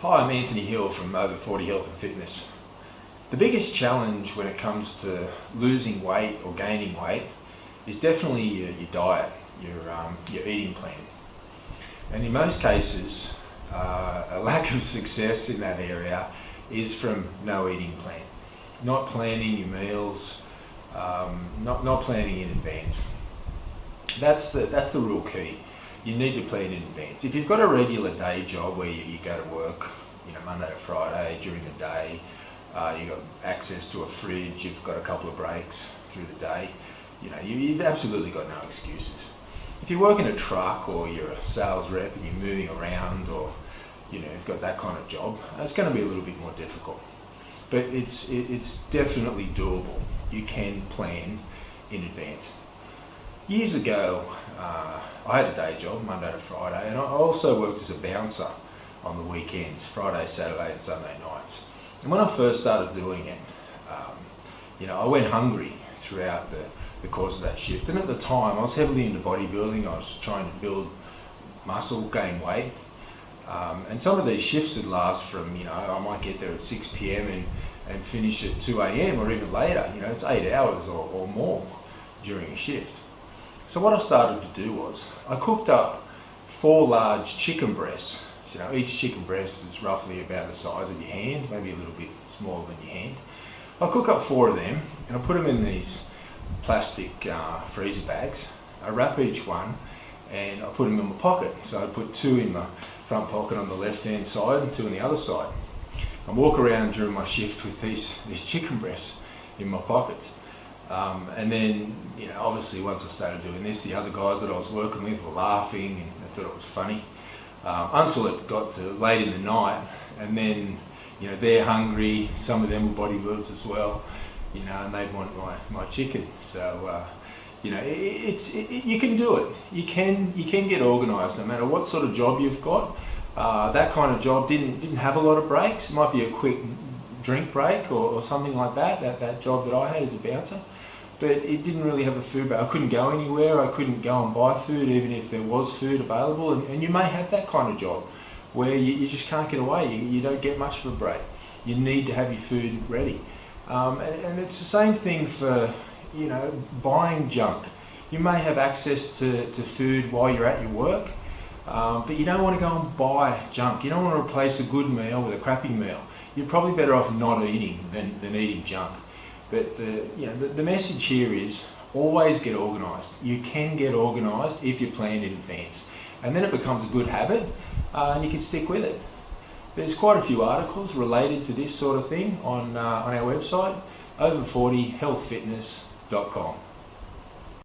Hi, I'm Anthony Hill from Over 40 Health and Fitness. The biggest challenge when it comes to losing weight or gaining weight is definitely your diet, your eating plan. And in most cases, a lack of success in that area is from no eating plan. Not planning your meals, not planning in advance. That's the real key. You need to plan in advance. If you've got a regular day job where you go to work, Monday to Friday during the day, you've got access to a fridge, you've got a couple of breaks through the day, you've absolutely got no excuses. If you work in a truck or you're a sales rep and you're moving around, or you've got that kind of job, it's going to be a little bit more difficult. But it's definitely doable. You can plan in advance. Years ago, I had a day job, Monday to Friday, and I also worked as a bouncer on the weekends, Friday, Saturday and Sunday nights. And when I first started doing it, I went hungry throughout the course of that shift. And at the time, I was heavily into bodybuilding. I was trying to build muscle, gain weight. And some of these shifts would last from, I might get there at 6 p.m. and finish at 2 a.m. or even later. It's 8 hours or more during a shift. So what I started to do was, I cooked up 4 large chicken breasts. Each chicken breast is roughly about the size of your hand, maybe a little bit smaller than your hand. I cook up 4 of them and I put them in these plastic freezer bags. I wrap each one and I put them in my pocket. So I put 2 in my front pocket on the left hand side and 2 on the other side. I walk around during my shift with these chicken breasts in my pockets. And then, obviously once I started doing this, the other guys that I was working with were laughing and they thought it was funny. Until it got to late in the night, and then they're hungry. Some of them were bodybuilders as well, and they'd want my chicken. So you can do it. You can get organised no matter what sort of job you've got. That kind of job didn't have a lot of breaks. It might be a quick drink break or something like that. That job that I had as a bouncer. But it didn't really have a food break. I couldn't go anywhere. I couldn't go and buy food even if there was food available. And you may have that kind of job where you just can't get away. You don't get much of a break. You need to have your food ready. And it's the same thing for, buying junk. You may have access to food while you're at your work, but you don't want to go and buy junk. You don't want to replace a good meal with a crappy meal. You're probably better off not eating than eating junk. But the message here is always get organised. You can get organised if you plan in advance, and then it becomes a good habit, and you can stick with it. There's quite a few articles related to this sort of thing on our website, over40healthfitness.com.